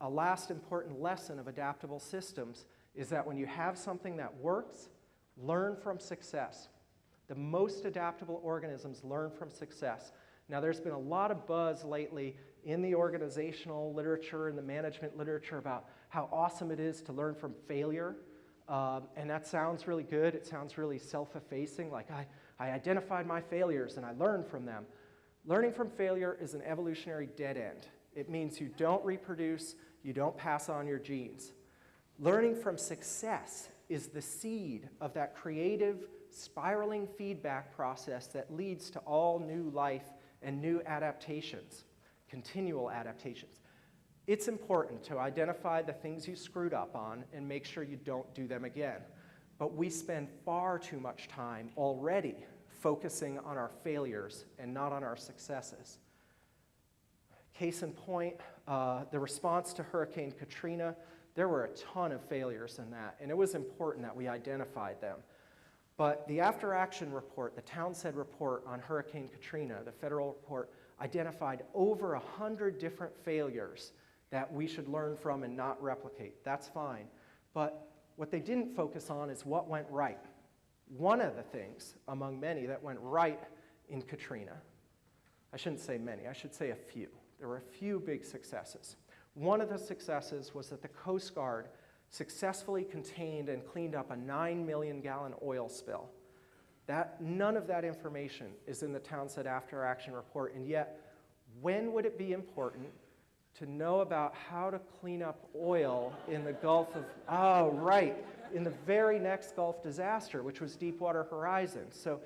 A last important lesson of adaptable systems is that when you have something that works, learn from success. The most adaptable organisms learn from success. Now, there's been a lot of buzz lately in the organizational literature and the management literature about how awesome it is to learn from failure. And that sounds really good. It sounds really self-effacing, like I identified my failures and I learned from them. Learning from failure is an evolutionary dead end. It means you don't reproduce, you don't pass on your genes. Learning from success is the seed of that creative, spiraling feedback process that leads to all new life and new adaptations, continual adaptations. It's important to identify the things you screwed up on and make sure you don't do them again. But we spend far too much time already focusing on our failures and not on our successes. Case in point, the response to Hurricane Katrina, there were a ton of failures in that, and it was important that we identified them. But the after-action report, the Townsend report on Hurricane Katrina, the federal report, identified over 100 different failures that we should learn from and not replicate. That's fine. But what they didn't focus on is what went right. One of the things, among many, that went right in Katrina, I shouldn't say many, I should say a few. There were a few big successes. One of the successes was that the Coast Guard successfully contained and cleaned up a 9 million gallon oil spill. None of that information is in the Townsend After Action report, and yet, when would it be important to know about how to clean up oil in the Gulf of, in the very next Gulf disaster, which was Deepwater Horizon. So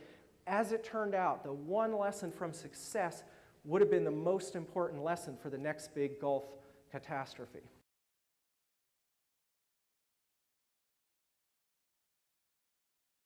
as it turned out, the one lesson from success would have been the most important lesson for the next big Gulf catastrophe.